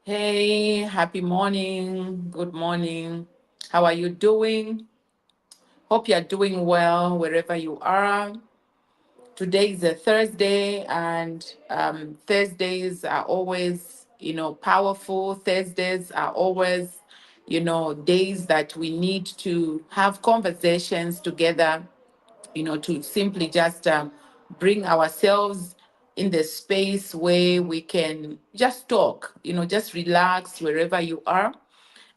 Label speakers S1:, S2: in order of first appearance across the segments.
S1: Hey, happy morning. Good morning. How are you doing? Hope you're doing well wherever you are. Today is a Thursday, and Thursdays are always, powerful. Thursdays are always, days that we need to have conversations together, to simply just bring ourselves in the space where we can just talk, just relax wherever you are.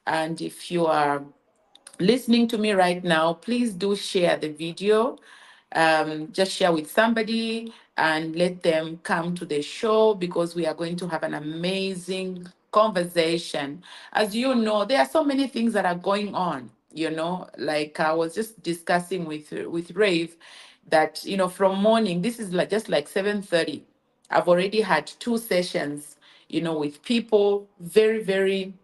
S1: And if you are listening to me right now, please do share the video. Just share with somebody and let them come to the show because we are going to have an amazing conversation. As you know, there are so many things that are going on. Like I was just discussing with Rave that from morning. This is like just like 7:30. I've already had two sessions. With people very very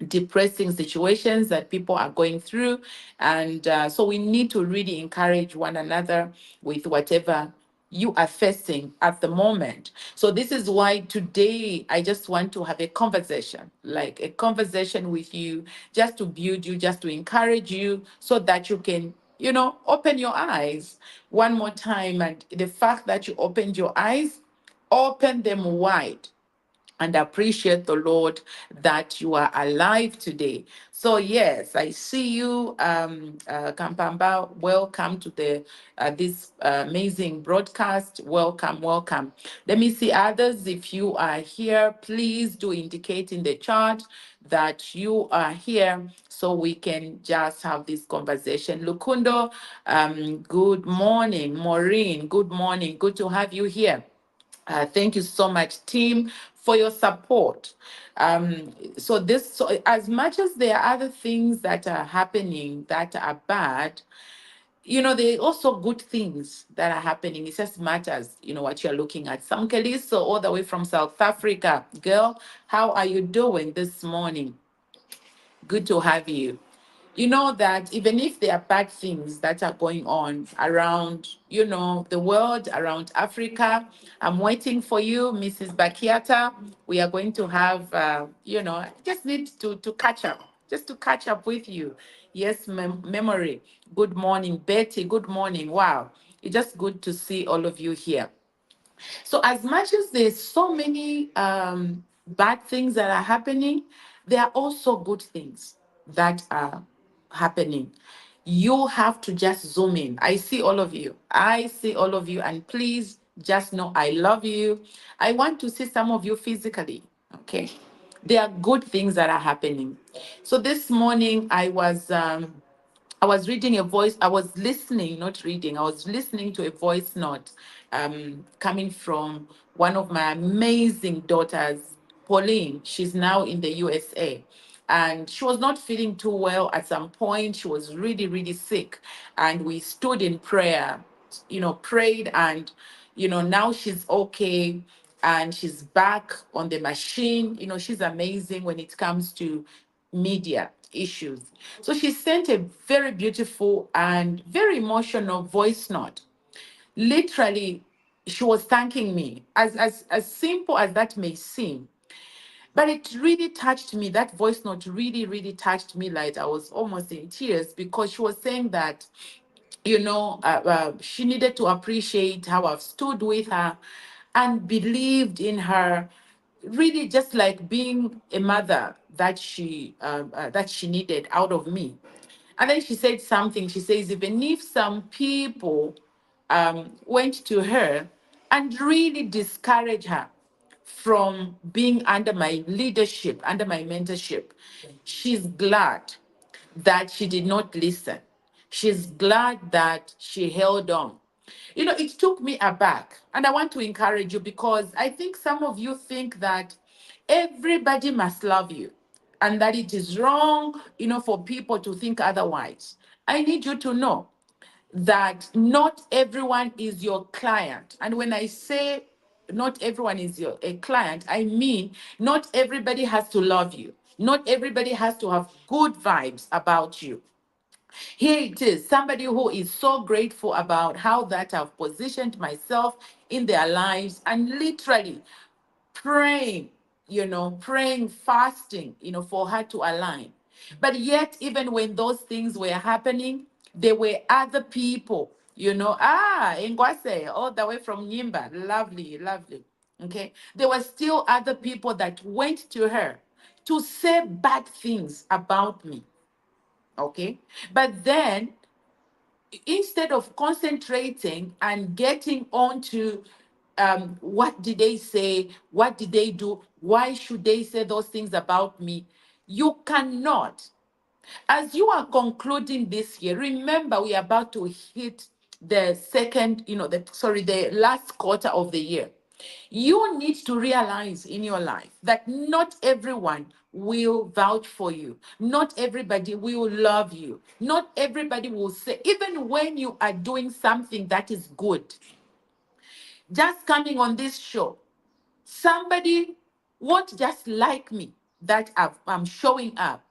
S1: depressing situations that people are going through. And so we need to really encourage one another with whatever you are facing at the moment. So this is why today I just want to have a conversation, like a conversation with you, just to build you, just to encourage you so that you can, open your eyes one more time. And the fact that you opened your eyes, open them wide and appreciate the Lord that you are alive today. So yes, I see you, Kampamba. Welcome to the this amazing broadcast. Welcome, welcome. Let me see others. If you are here, please do indicate in the chat that you are here so we can just have this conversation. Lukundo, good morning. Maureen, good morning. Good to have you here. Thank you so much, team, for your support. So as much as there are other things that are happening that are bad, there are also good things that are happening. It just matters, what you're looking at. Sam Keliso, all the way from South Africa. Girl, how are you doing this morning? Good to have you. You know that even if there are bad things that are going on around, the world, around Africa, I'm waiting for you, Mrs. Bakiata. We are going to have, just need to catch up, just to catch up with you. Yes, memory. Good morning, Betty. Good morning. Wow. It's just good to see all of you here. So as much as there's so many bad things that are happening, there are also good things that are happening. You have to just zoom in. I see all of you. I see all of you. And please just know I love you. I want to see some of you physically. Okay. There are good things that are happening. So this morning I was reading a voice, I was listening, not reading, I was listening to a voice note coming from one of my amazing daughters, Pauline. She's now in the USA. And she was not feeling too well at some point. She was really, really sick. And we stood in prayer, prayed, and, now she's okay and she's back on the machine. She's amazing when it comes to media issues. So she sent a very beautiful and very emotional voice note. Literally, she was thanking me, as simple as that may seem. But it really touched me. That voice note really, really touched me. Like I was almost in tears because she was saying that she needed to appreciate how I've stood with her and believed in her, really just like being a mother that she needed out of me. And then she said something. She says, even if some people went to her and really discouraged her from being under my leadership, under my mentorship, she's glad that she did not listen. She's glad that she held on. It took me aback. And I want to encourage you because I think some of you think that everybody must love you and that it is wrong, for people to think otherwise. I need you to know that not everyone is your client. And when I say not everyone is a client, I mean not everybody has to love you. Not everybody has to have good vibes about you. Here it is, somebody who is so grateful about how that I've positioned myself in their lives and literally praying praying, fasting, for her to align. But yet, even when those things were happening, there were other people, Ngwase, all the way from Nyimba, lovely, lovely. Okay. There were still other people that went to her to say bad things about me. Okay. But then instead of concentrating and getting on to what did they say, what did they do, why should they say those things about me, you cannot. As you are concluding this year, remember we are about to hit the second, the last quarter of the year. You need to realize in your life that not everyone will vouch for you. Not everybody will love you. Not everybody will say, even when you are doing something that is good, just coming on this show, somebody won't just like me that I'm showing up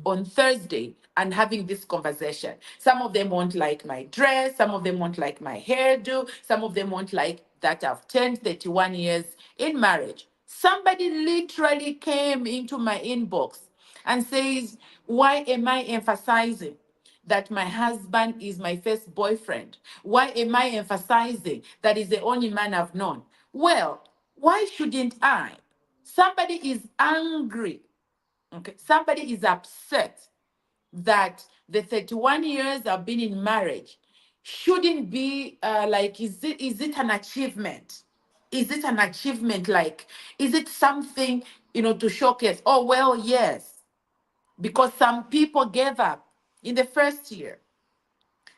S1: on Thursday and having this conversation. Some of them won't like my dress, some of them won't like my hairdo, some of them won't like that I've turned 31 years in marriage. Somebody literally came into my inbox and says, why am I emphasizing that my husband is my first boyfriend? Why am I emphasizing that is the only man I've known? Well, why shouldn't I? Somebody is angry. Okay. Somebody is upset that the 31 years I've been in marriage shouldn't be is it an achievement? Is it an achievement? Like, is it something, to showcase? Oh, well, yes, because some people gave up in the first year,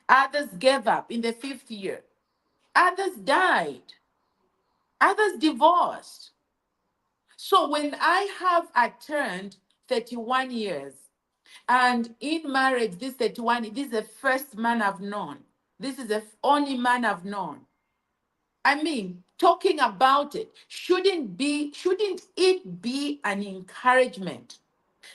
S1: others gave up in the fifth year, others died, others divorced. So when I have turned 31 years, and in marriage, this 31, this is the first man I've known. This is the only man I've known. I mean, talking about it, shouldn't it be an encouragement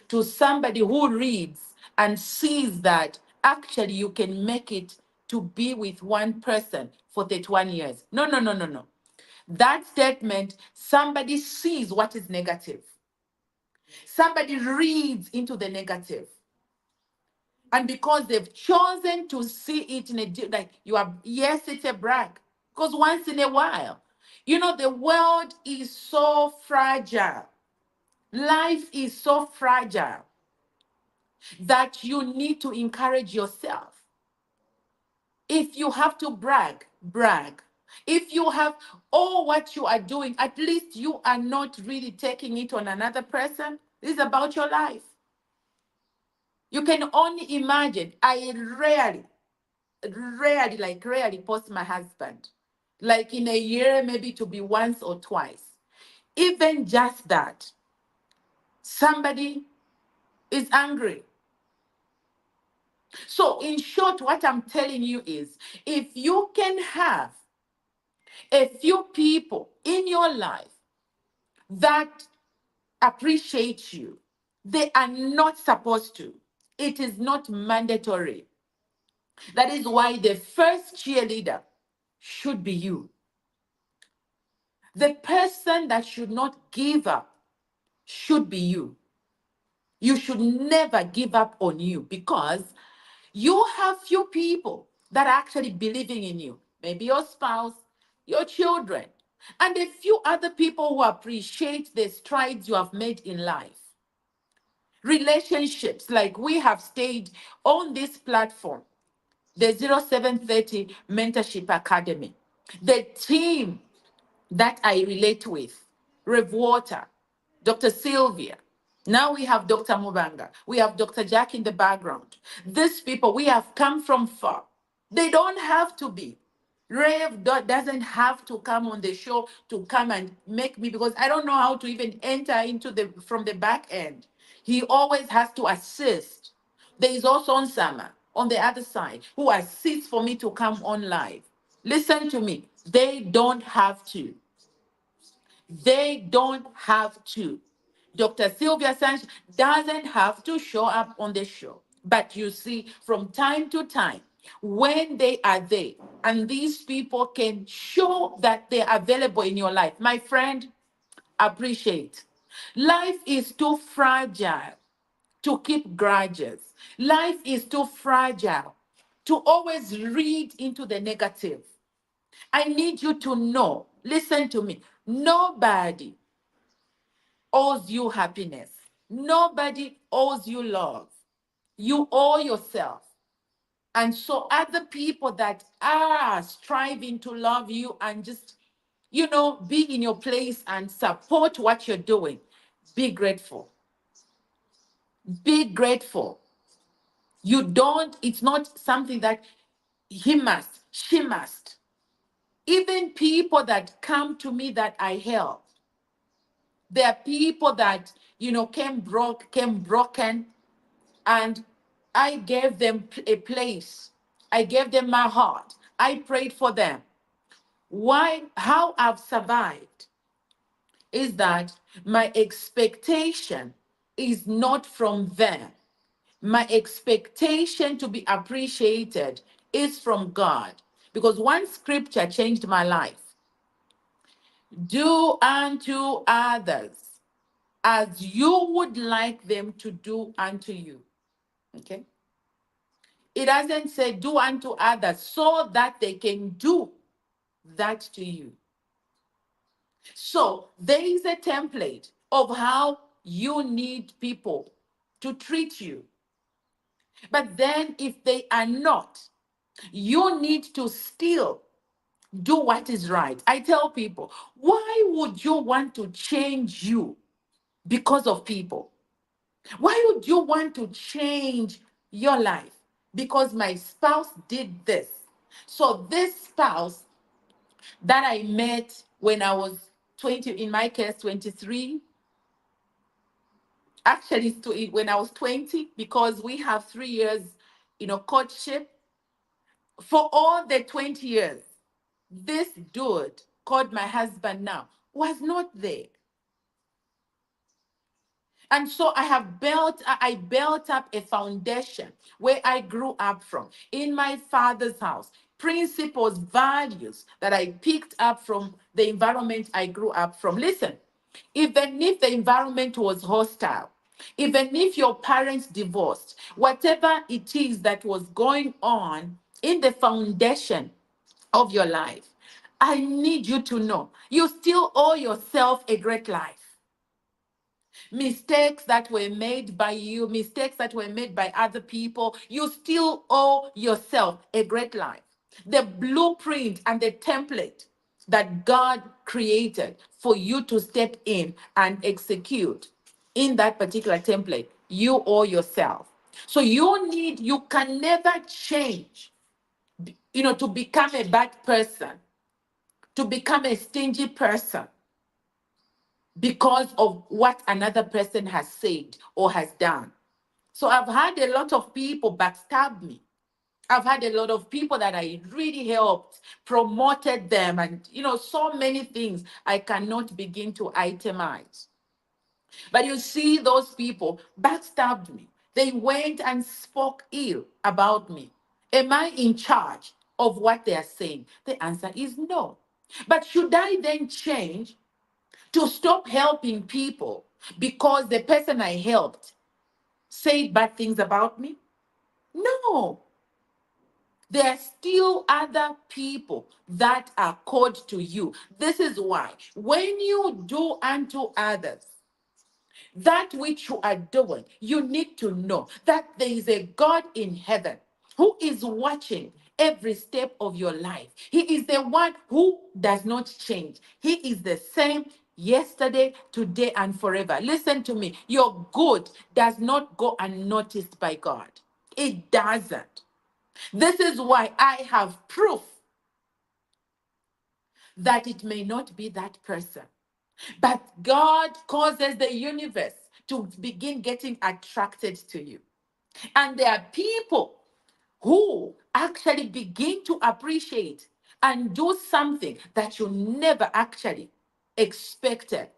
S1: to somebody who reads and sees that actually you can make it to be with one person for 31 years? No, no, no, no, no. That statement, somebody sees what is negative. Somebody reads into the negative. And because they've chosen to see it in like you are, yes, it's a brag. Because once in a while, the world is so fragile. Life is so fragile that you need to encourage yourself. If you have to brag, brag. If you have all what you are doing, at least you are not really taking it on another person. This is about your life. You can only imagine. I rarely post my husband. Like in a year, maybe to be once or twice. Even just that, somebody is angry. So, in short, what I'm telling you is if you can have a few people in your life that appreciate you, they are not supposed to. It is not mandatory. That is why the first cheerleader should be you. The person that should not give up should be you. You should never give up on you because you have few people that are actually believing in you. Maybe your spouse, your children, and a few other people who appreciate the strides you have made in life. Relationships, like we have stayed on this platform, the 0730 Mentorship Academy, the team that I relate with, Rev Water, Dr. Sylvia. Now we have Dr. Mubanga. We have Dr. Jack in the background. These people, we have come from far. They don't have to be. Rev doesn't have to come on the show to come and make me, because I don't know how to even enter into from the back end. He always has to assist. There is also Onsama on the other side who assists for me to come on live. Listen to me. They don't have to. They don't have to. Dr. Sylvia Sanchez doesn't have to show up on the show. But you see, from time to time, when they are there and these people can show that they're available in your life, my friend, appreciate. Life is too fragile to keep grudges. Life is too fragile to always read into the negative. I need you to know, listen to me, nobody owes you happiness. Nobody owes you love. You owe yourself. And so other people that are striving to love you and just, be in your place and support what you're doing, be grateful. Be grateful. It's not something that he must, she must. Even people that come to me that I help, there are people that, came broken, and I gave them a place. I gave them my heart. I prayed for them. Why? How I've survived is that my expectation is not from them. My expectation to be appreciated is from God. Because one scripture changed my life. Do unto others as you would like them to do unto you. Okay? It doesn't say do unto others so that they can do that to you. So there is a template of how you need people to treat you. But then if they are not, you need to still do what is right. I tell people, why would you want to change you because of people? Why would you want to change your life? Because my spouse did this. So this spouse that I met when I was 20, in my case, 23, actually when I was 20, because we have 3 years, courtship. For all the 20 years, this dude called my husband now was not there. And so I built up a foundation where I grew up from, in my father's house, principles, values that I picked up from the environment I grew up from. Listen, even if the environment was hostile, even if your parents divorced, whatever it is that was going on in the foundation of your life, I need you to know you still owe yourself a great life. Mistakes that were made by you, mistakes that were made by other people, you still owe yourself a great life. The blueprint and the template that God created for you to step in and execute in that particular template, you owe yourself. So you can never change, to become a bad person, to become a stingy person, because of what another person has said or has done. So I've had a lot of people backstab me. I've had a lot of people that I really helped, promoted them, and so many things I cannot begin to itemize. But you see, those people backstabbed me. They went and spoke ill about me. Am I in charge of what they are saying? The answer is no. But should I then change to stop helping people because the person I helped said bad things about me? No. There are still other people that are called to you. This is why when you do unto others that which you are doing, you need to know that there is a God in heaven who is watching every step of your life. He is the one who does not change. He is the same yesterday, today, and forever. Listen to me. Your good does not go unnoticed by God. It doesn't. This is why I have proof that it may not be that person. But God causes the universe to begin getting attracted to you. And there are people who actually begin to appreciate and do something that you never actually expected.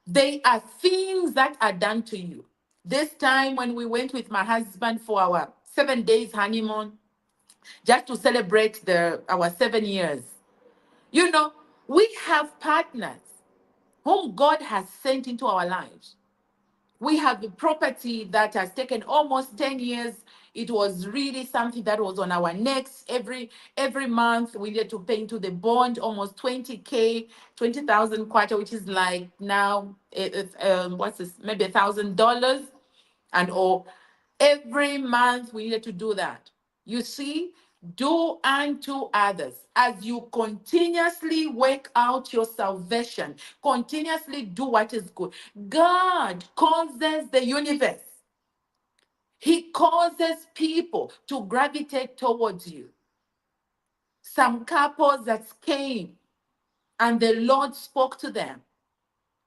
S1: They are things that are done to you. This time when we went with my husband for our 7 days honeymoon, just to celebrate our 7 years, we have partners whom God has sent into our lives. We have a property that has taken almost 10 years. It was really something that was on our necks. Every month we needed to pay into the bond almost 20K, 20,000 kwacha, which is like now what's this, maybe $1,000. And or every month we needed to do that. You see, do unto others as you continuously work out your salvation, continuously do what is good. God causes the universe, He causes people to gravitate towards you. Some couples that came and the Lord spoke to them,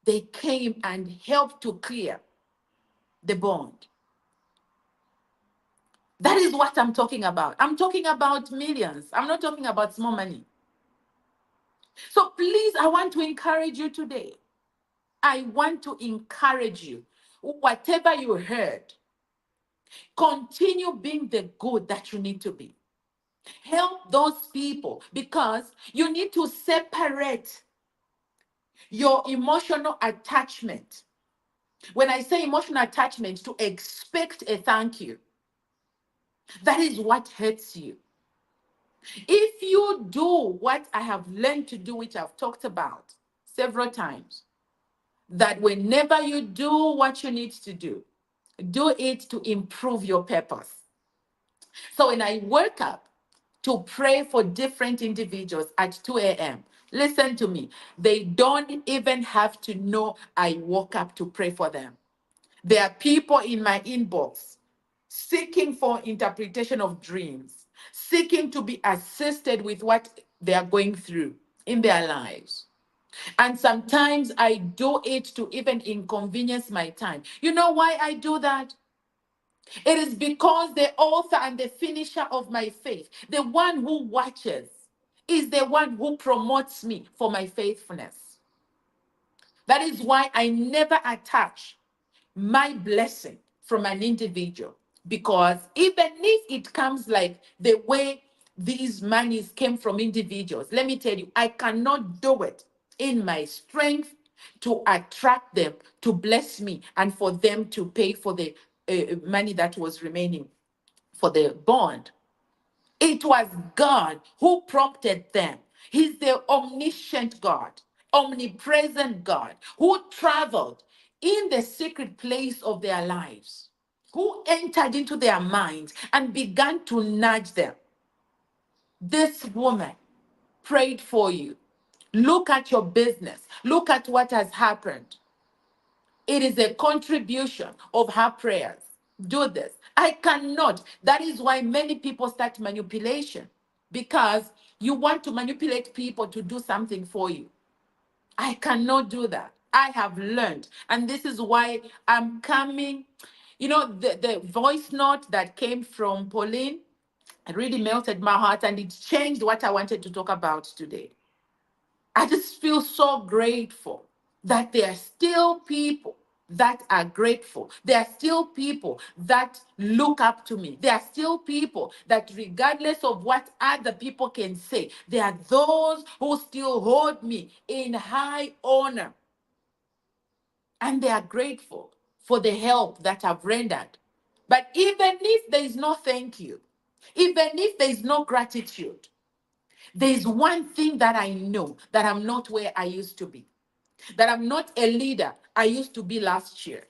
S1: they came and helped to clear the bond. That is what I'm talking about. I'm talking about millions. I'm not talking about small money. So please, I want to encourage you today. I want to encourage you. Whatever you heard, continue being the good that you need to be. Help those people because you need to separate your emotional attachment. When I say emotional attachment, to expect a thank you, that is what hurts you. If you do what I have learned to do, which I've talked about several times, that whenever you do what you need to do it to improve your purpose. So when I wake up to pray for different individuals at 2 a.m., listen to me. They don't even have to know I woke up to pray for them. There are people in my inbox seeking for interpretation of dreams, seeking to be assisted with what they are going through in their lives. And sometimes I do it to even inconvenience my time. You know why I do that? It is because the author and the finisher of my faith, the one who watches, is the one who promotes me for my faithfulness. That is why I never attach my blessing from an individual, because even if it comes like the way these monies came from individuals, let me tell you, I cannot do it in my strength to attract them to bless me and for them to pay for the money that was remaining for the bond. It was God who prompted them. He's the omniscient God, omnipresent God, who traveled in the secret place of their lives, who entered into their minds and began to nudge them. This woman prayed for you. Look at your business. Look at what has happened. It is a contribution of her prayers. Do this. I cannot. That is why many people start manipulation, because you want to manipulate people to do something for you. I cannot do that. I have learned. And this is why I'm coming. You know, the voice note that came from Pauline really melted my heart and it changed what I wanted to talk about today. I just feel so grateful that there are still people that are grateful. There are still people that look up to me. There are still people that, regardless of what other people can say, there are those who still hold me in high honor. And they are grateful for the help that I've rendered. But even if there is no thank you, even if there is no gratitude, there is one thing that I know, that I'm not where I used to be, that I'm not a leader I used to be last year.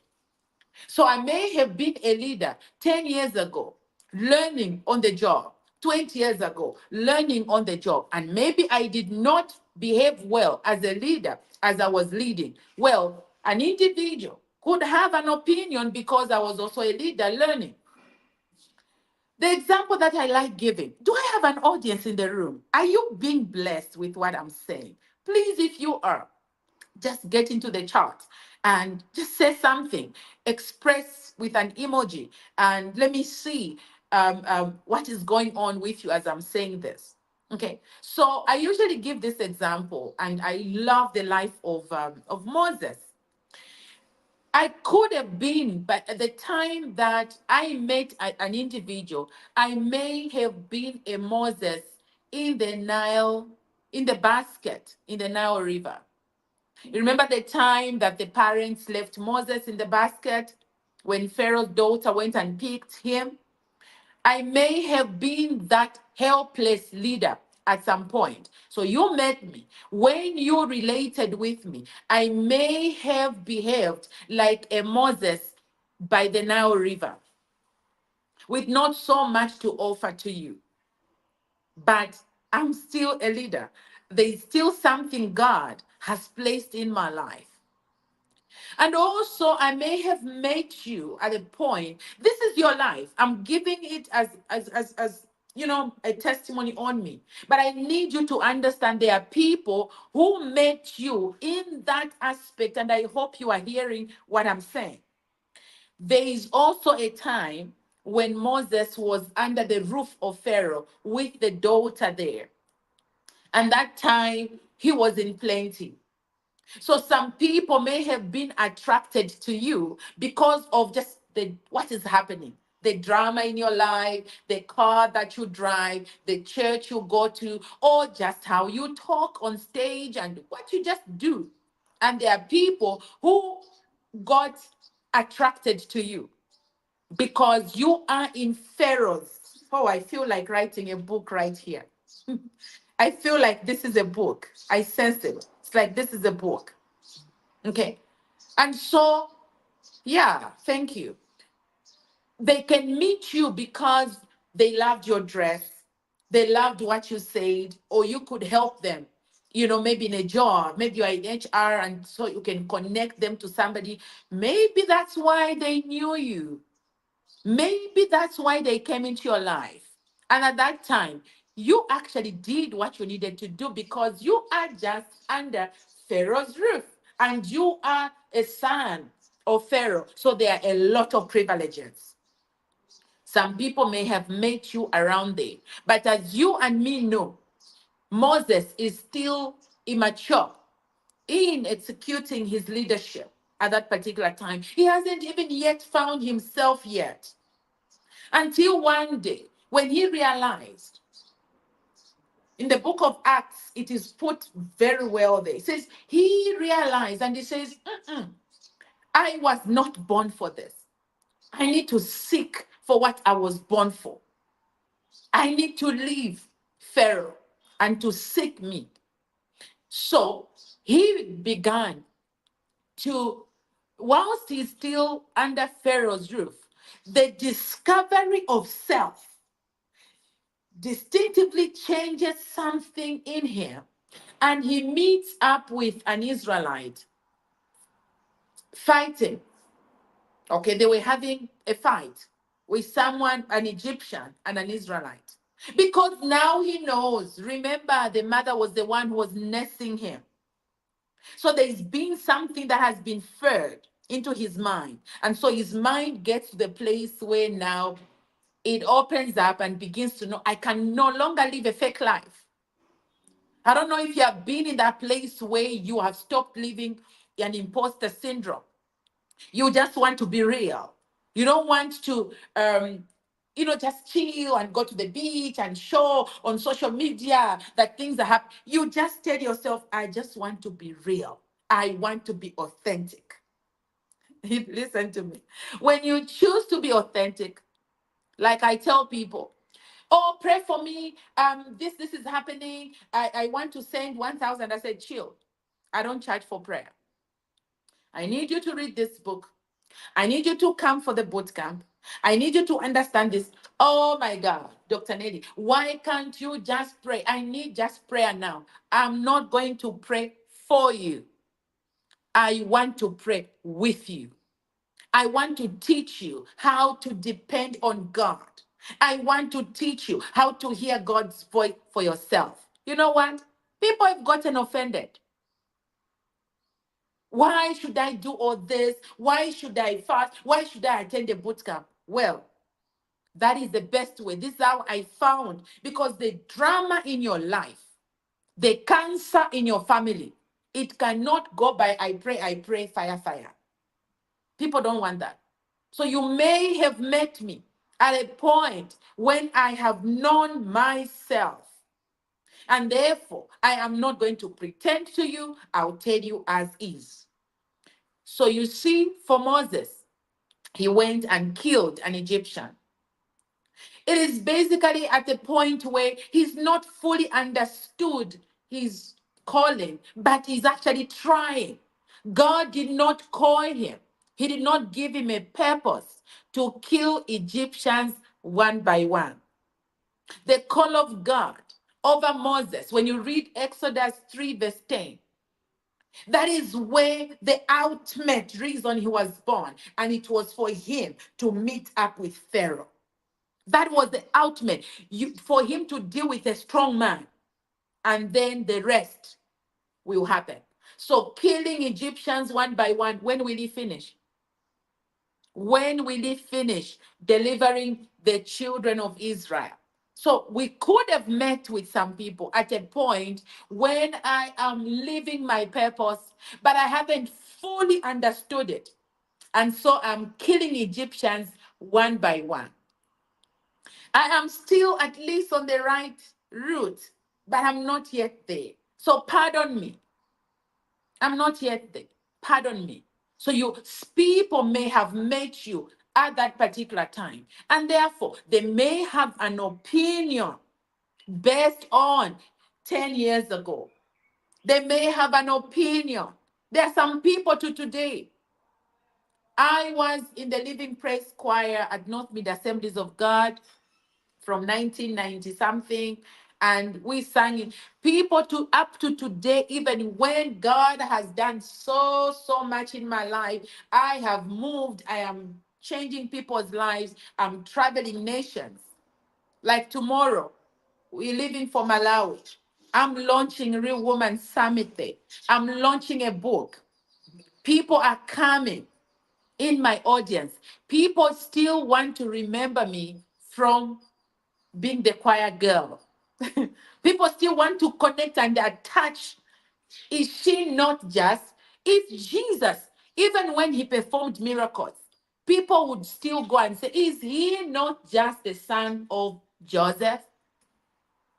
S1: So I may have been a leader 10 years ago, learning on the job, 20 years ago, learning on the job. And maybe I did not behave well as a leader as I was leading. Well, an individual could have an opinion because I was also a leader learning. The example that I like giving, do I have an audience in the room? Are you being blessed with what I'm saying? Please, if you are, just get into the chat and just say something, express with an emoji, and let me see what is going on with you as I'm saying this. Okay, so I usually give this example, and I love the life of Moses. I could have been, but at the time that I met an individual, I may have been a Moses in the Nile, in the basket, in the Nile River. You remember the time that the parents left Moses in the basket when Pharaoh's daughter went and picked him? I may have been that helpless leader at some point. So you met me. When you related with me, I may have behaved like a Moses by the Nile River with not so much to offer to you. But I'm still a leader. There's still something God has placed in my life. And also, I may have met you at a point. This is your life. I'm giving it as a testimony on me. But I need you to understand there are people who met you in that aspect, and I hope you are hearing what I'm saying. There is also a time when Moses was under the roof of Pharaoh with the daughter there. And that time he was in plenty. So some people may have been attracted to you because of just the what is happening. The drama in your life, the car that you drive, the church you go to, or just how you talk on stage and what you just do. And there are people who got attracted to you because you are in Pharaoh's. Oh, I feel like writing a book right here. I feel like this is a book. I sense it. It's like this is a book. Okay. And so, yeah, thank you. They can meet you because they loved your dress, they loved what you said, or you could help them, maybe in a job, maybe you're in HR, and so you can connect them to somebody. Maybe that's why they knew you. Maybe that's why they came into your life. And at that time, you actually did what you needed to do because you are just under Pharaoh's roof and you are a son of Pharaoh. So there are a lot of privileges. Some people may have met you around there. But as you and me know, Moses is still immature in executing his leadership at that particular time. He hasn't even yet found himself yet. Until one day, when he realized, in the book of Acts, it is put very well there. It says, he realized and he says, I was not born for this. I need to seek for what I was born for. I need to leave Pharaoh and to seek me. So he began to, whilst he's still under Pharaoh's roof, the discovery of self distinctively changes something in him, and he meets up with an Israelite fighting. Okay, they were having a fight with someone, an Egyptian and an Israelite. Because now he knows. Remember, the mother was the one who was nursing him. So there's been something that has been fed into his mind. And so his mind gets to the place where now it opens up and begins to know I can no longer live a fake life. I don't know if you have been in that place where you have stopped living an imposter syndrome. You just want to be real. You don't want to, just chill and go to the beach and show on social media that things are happening. You just tell yourself, I just want to be real. I want to be authentic. Listen to me. When you choose to be authentic, like I tell people, oh, pray for me. This is happening. I want to send 1,000. I said, chill. I don't charge for prayer. I need you to read this book. I need you to come for the boot camp. I need you to understand this. Oh my God, Dr. Nellie, why can't you just pray? I need just prayer now. I'm not going to pray for you. I want to pray with you. I want to teach you how to depend on God. I want to teach you how to hear God's voice for yourself. You know what? People have gotten offended. Why should I do all this? Why should I fast? Why should I attend a boot camp? Well, that is the best way. This is how I found. Because the drama in your life, the cancer in your family, it cannot go by I pray, fire, fire. People don't want that. So you may have met me at a point when I have known myself. And therefore, I am not going to pretend to you. I'll tell you as is. So you see, for Moses, he went and killed an Egyptian. It is basically at the point where he's not fully understood his calling, but he's actually trying. God did not call him, he did not give him a purpose to kill Egyptians one by one. The call of God over Moses, when you read Exodus 3, verse 10, that is where the ultimate reason he was born, and it was for him to meet up with Pharaoh. That was the ultimate. For him to deal with a strong man, and then the rest will happen. So, killing Egyptians one by one, when will he finish? When will he finish delivering the children of Israel? So, we could have met with some people at a point when I am living my purpose, but I haven't fully understood it. And so I'm killing Egyptians one by one. I am still at least on the right route, but I'm not yet there. So pardon me. I'm not yet there. Pardon me. So people may have met you at that particular time, and therefore they may have an opinion based on 10 years ago. They may have an opinion. There are some people to today. I was in the Living Praise Choir at North Mid Assemblies of God from 1990 something, and we sang it. People to up to today, even when God has done so much in my life, I have moved, I am changing people's lives, I'm traveling nations. Like tomorrow, we're leaving for Malawi. I'm launching Real Woman Summit there. I'm launching a book. People are coming in my audience. People still want to remember me from being the choir girl. People still want to connect and attach. Is she not just? Is Jesus, even when he performed miracles, people would still go and say, is he not just the son of Joseph?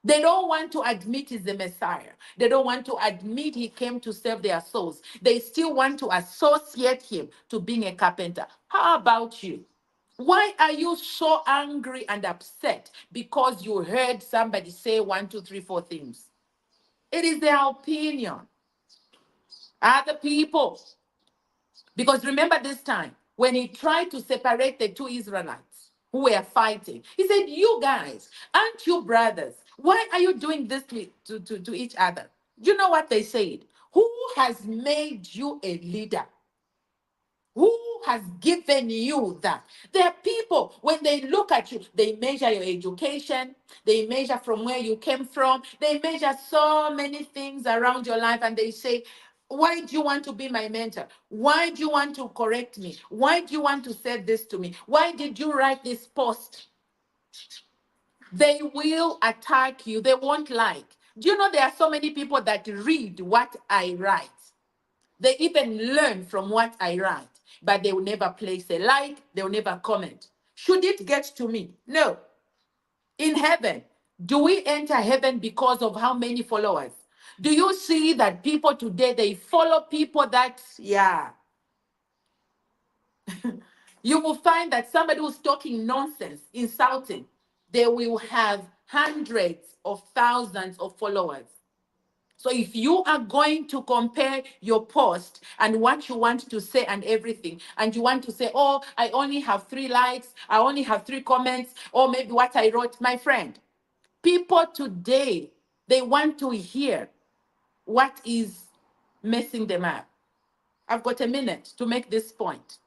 S1: They don't want to admit he's the Messiah. They don't want to admit he came to save their souls. They still want to associate him to being a carpenter. How about you? Why are you so angry and upset because you heard somebody say one, two, three, four things? It is their opinion. Other people. Because remember this time when he tried to separate the two Israelites who were fighting, he said, you guys, aren't you brothers? Why are you doing this to each other? Do you know what they said? Who has made you a leader? Who has given you that? There are people, when they look at you, they measure your education, they measure from where you came from, they measure so many things around your life, and they say, why do you want to be my mentor? Why do you want to correct me? Why do you want to say this to me? Why did you write this post? They will attack you. They won't like. Do you know there are so many people that read what I write? They even learn from what I write, but they will never place a like, they will never comment. Should it get to me? No. In heaven, do we enter heaven because of how many followers? Do you see that people today, they follow people that, yeah, you will find that somebody who's talking nonsense, insulting, they will have hundreds of thousands of followers. So if you are going to compare your post and what you want to say and everything, and you want to say, oh, I only have 3 likes, I only have 3 comments, or maybe what I wrote, my friend, people today, they want to hear what is messing them up. I've got a minute to make this point.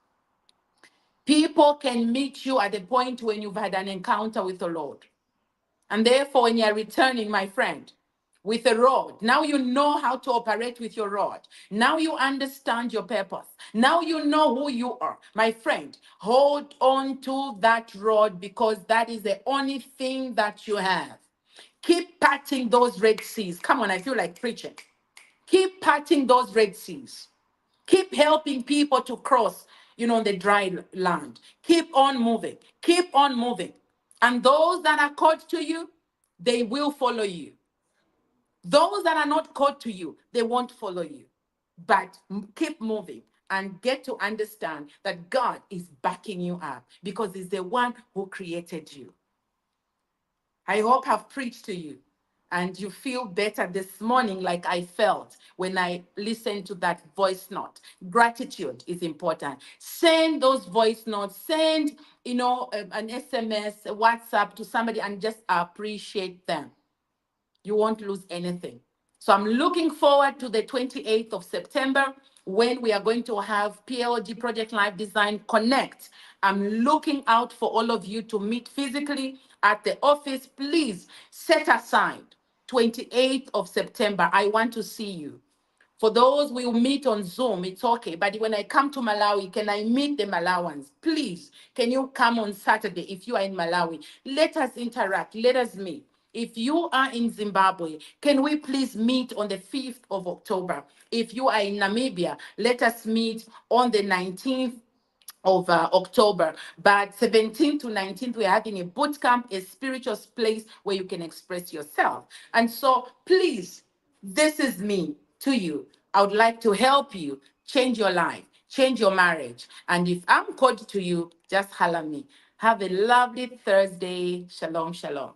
S1: People can meet you at the point when you've had an encounter with the Lord. And therefore, when you're returning, my friend, with a rod, now you know how to operate with your rod. Now you understand your purpose. Now you know who you are. My friend, hold on to that rod because that is the only thing that you have. Keep parting those Red Seas. Come on, I feel like preaching. Keep parting those Red Seas. Keep helping people to cross, the dry land. Keep on moving. Keep on moving. And those that are called to you, they will follow you. Those that are not called to you, they won't follow you. But keep moving and get to understand that God is backing you up because He's the one who created you. I hope I've preached to you and you feel better this morning like I felt when I listened to that voice note. Gratitude is important. Send those voice notes, send, an SMS, a WhatsApp to somebody and just appreciate them. You won't lose anything. So I'm looking forward to the 28th of September when we are going to have PLG Project Life Design Connect. I'm looking out for all of you to meet physically at the office. Please set aside 28th of September. I want to see you. For those we will meet on Zoom, it's okay. But when I come to Malawi, can I meet the Malawans? Please, can you come on Saturday if you are in Malawi? Let us interact. Let us meet. If you are in Zimbabwe, can we please meet on the 5th of October? If you are in Namibia, let us meet on the 19th of October. But 17th to 19th, we're having a boot camp, a spiritual place where you can express yourself. And so please, this is me to you. I would like to help you change your life, change your marriage. And if I'm called to you, just holler me. Have a lovely Thursday. Shalom, shalom.